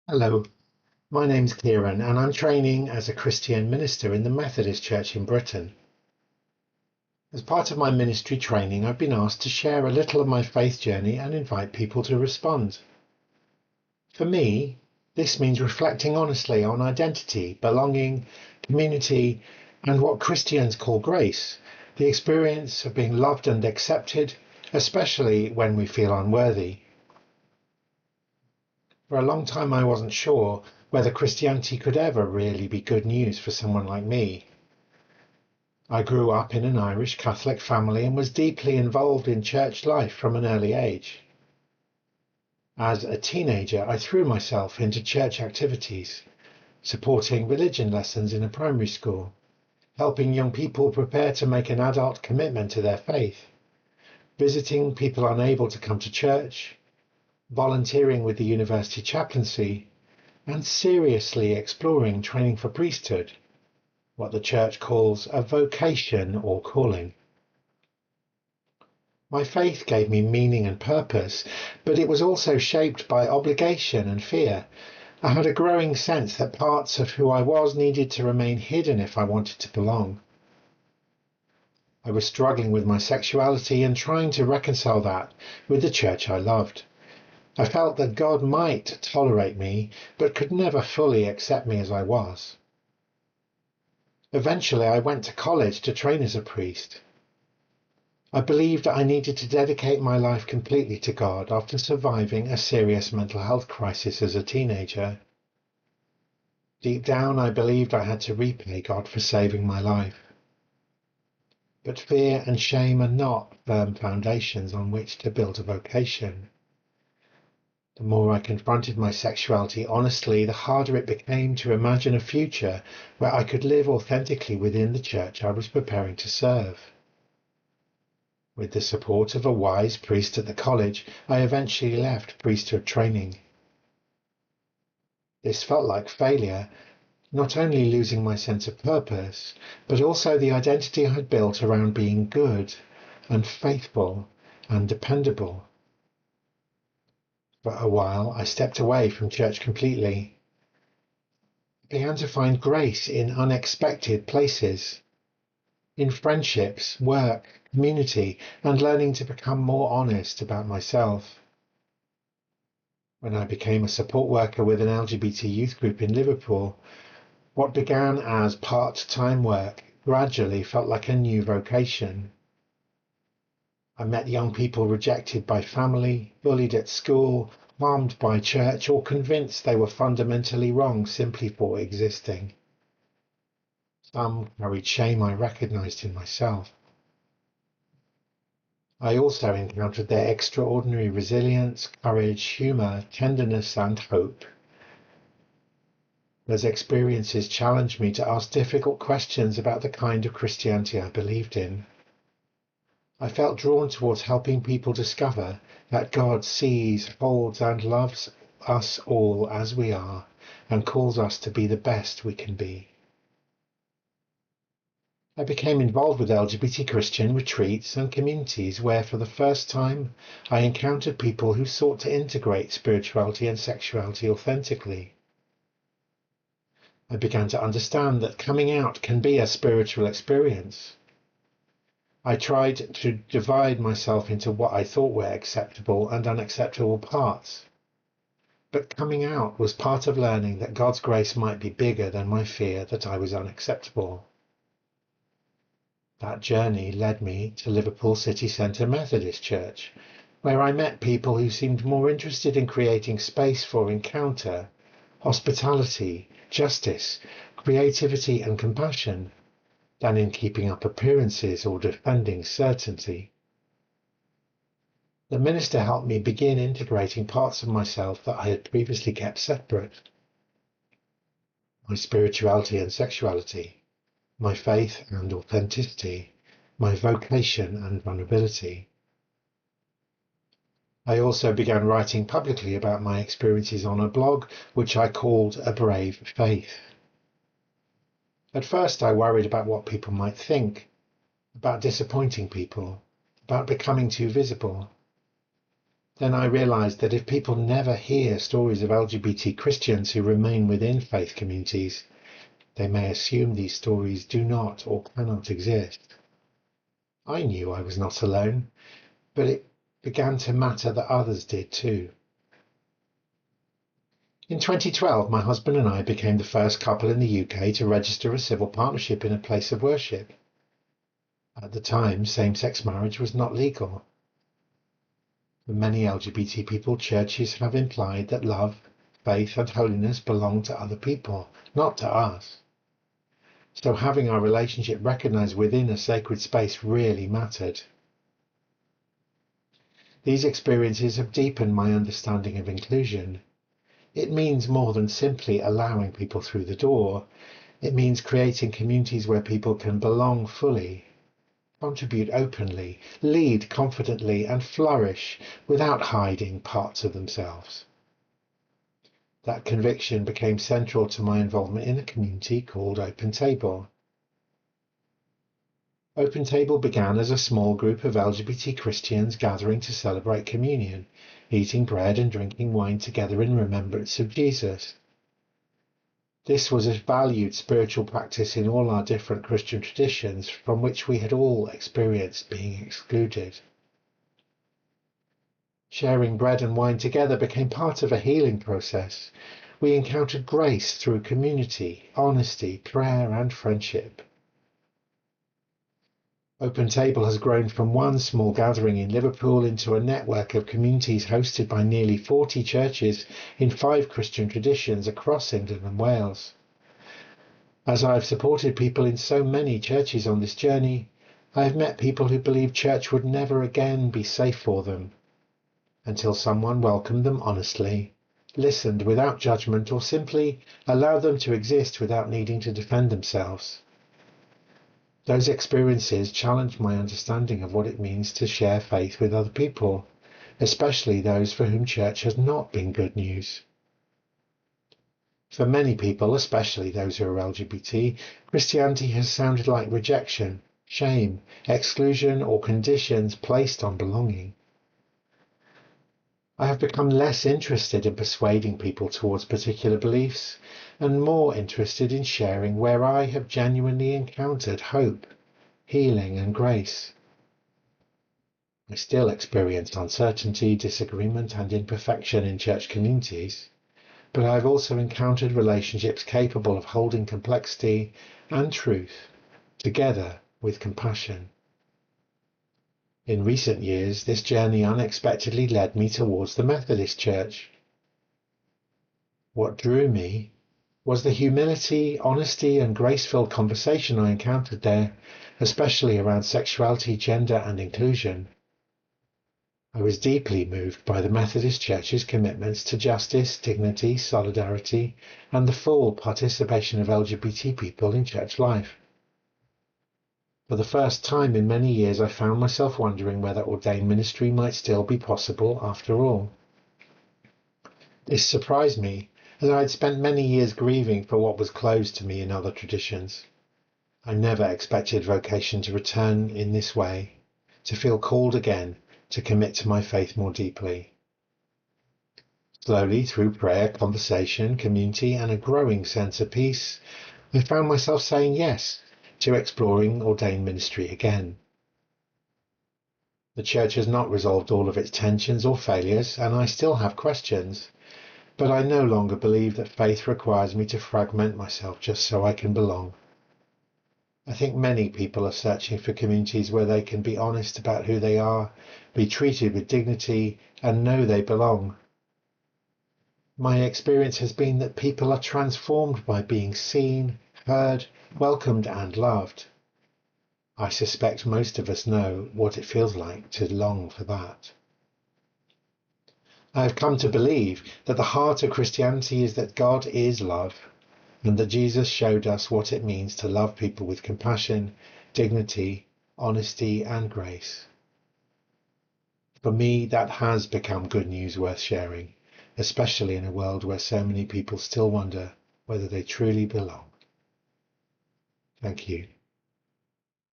Hello, my name's Kieran and I'm training as a Christian minister in the Methodist Church in Britain. As part of my ministry training, I've been asked to share a little of my faith journey and invite people to respond. For me, this means reflecting honestly on identity, belonging, community, and what Christians call grace, the experience of being loved and accepted, especially when we feel unworthy. For a long time I wasn't sure whether Christianity could ever really be good news for someone like me. I grew up in an Irish Catholic family and was deeply involved in church life from an early age. As a teenager, I threw myself into church activities, supporting religion lessons in a primary school, helping young people prepare to make an adult commitment to their faith, visiting people unable to come to church, volunteering with the university chaplaincy, and seriously exploring training for priesthood, what the church calls a vocation or calling. My faith gave me meaning and purpose, but it was also shaped by obligation and fear. I had a growing sense that parts of who I was needed to remain hidden if I wanted to belong. I was struggling with my sexuality and trying to reconcile that with the church I loved. I felt that God might tolerate me, but could never fully accept me as I was. Eventually, I went to college to train as a priest. I believed I needed to dedicate my life completely to God after surviving a serious mental health crisis as a teenager. Deep down, I believed I had to repay God for saving my life. But fear and shame are not firm foundations on which to build a vocation. The more I confronted my sexuality honestly, the harder it became to imagine a future where I could live authentically within the church I was preparing to serve. With the support of a wise priest at the college, I eventually left priesthood training. This felt like failure, not only losing my sense of purpose, but also the identity I had built around being good and faithful and dependable. For a while, I stepped away from church completely. I began to find grace in unexpected places, in friendships, work, community, and learning to become more honest about myself. When I became a support worker with an LGBT youth group in Liverpool, what began as part-time work gradually felt like a new vocation. I met young people rejected by family, bullied at school, harmed by church, or convinced they were fundamentally wrong simply for existing. Some carried shame I recognized in myself. I also encountered their extraordinary resilience, courage, humor, tenderness, and hope. Those experiences challenged me to ask difficult questions about the kind of Christianity I believed in. I felt drawn towards helping people discover that God sees, holds, and loves us all as we are, and calls us to be the best we can be. I became involved with LGBT Christian retreats and communities where, for the first time, I encountered people who sought to integrate spirituality and sexuality authentically. I began to understand that coming out can be a spiritual experience. I tried to divide myself into what I thought were acceptable and unacceptable parts. But coming out was part of learning that God's grace might be bigger than my fear that I was unacceptable. That journey led me to Liverpool City Centre Methodist Church, where I met people who seemed more interested in creating space for encounter, hospitality, justice, creativity and compassion than in keeping up appearances or defending certainty. The minister helped me begin integrating parts of myself that I had previously kept separate. My spirituality and sexuality, my faith and authenticity, my vocation and vulnerability. I also began writing publicly about my experiences on a blog, which I called A Brave Faith. At first I worried about what people might think, about disappointing people, about becoming too visible. Then I realised that if people never hear stories of LGBT Christians who remain within faith communities, they may assume these stories do not or cannot exist. I knew I was not alone, but it began to matter that others did too. In 2012, my husband and I became the first couple in the UK to register a civil partnership in a place of worship. At the time, same-sex marriage was not legal. For many LGBT people, churches have implied that love, faith, and holiness belong to other people, not to us. So having our relationship recognized within a sacred space really mattered. These experiences have deepened my understanding of inclusion. It means more than simply allowing people through the door. It means creating communities where people can belong fully, contribute openly, lead confidently, and flourish without hiding parts of themselves. That conviction became central to my involvement in a community called Open Table. Open Table began as a small group of LGBT Christians gathering to celebrate communion, eating bread and drinking wine together in remembrance of Jesus. This was a valued spiritual practice in all our different Christian traditions from which we had all experienced being excluded. Sharing bread and wine together became part of a healing process. We encountered grace through community, honesty, prayer, and friendship. Open Table has grown from one small gathering in Liverpool into a network of communities hosted by nearly 40 churches in 5 Christian traditions across England and Wales. As I have supported people in so many churches on this journey, I have met people who believed church would never again be safe for them, until someone welcomed them honestly, listened without judgment, or simply allowed them to exist without needing to defend themselves. Those experiences challenged my understanding of what it means to share faith with other people, especially those for whom church has not been good news. For many people, especially those who are LGBT, Christianity has sounded like rejection, shame, exclusion, or conditions placed on belonging. I have become less interested in persuading people towards particular beliefs and more interested in sharing where I have genuinely encountered hope, healing, and grace. I still experience uncertainty, disagreement, and imperfection in church communities, but I have also encountered relationships capable of holding complexity and truth together with compassion. In recent years, this journey unexpectedly led me towards the Methodist Church. What drew me was the humility, honesty, and grace-filled conversation I encountered there, especially around sexuality, gender, and inclusion. I was deeply moved by the Methodist Church's commitments to justice, dignity, solidarity, and the full participation of LGBT people in church life. For the first time in many years, I found myself wondering whether ordained ministry might still be possible after all. This surprised me, as I had spent many years grieving for what was closed to me in other traditions. I never expected vocation to return in this way, to feel called again, to commit to my faith more deeply. Slowly, through prayer, conversation, community, and a growing sense of peace, I found myself saying yes to exploring ordained ministry again. The church has not resolved all of its tensions or failures, and I still have questions, but I no longer believe that faith requires me to fragment myself just so I can belong. I think many people are searching for communities where they can be honest about who they are, be treated with dignity, and know they belong. My experience has been that people are transformed by being seen, heard, welcomed, and loved. I suspect most of us know what it feels like to long for that. I have come to believe that the heart of Christianity is that God is love, and that Jesus showed us what it means to love people with compassion, dignity, honesty, and grace. For me, that has become good news worth sharing, especially in a world where so many people still wonder whether they truly belong. Thank you.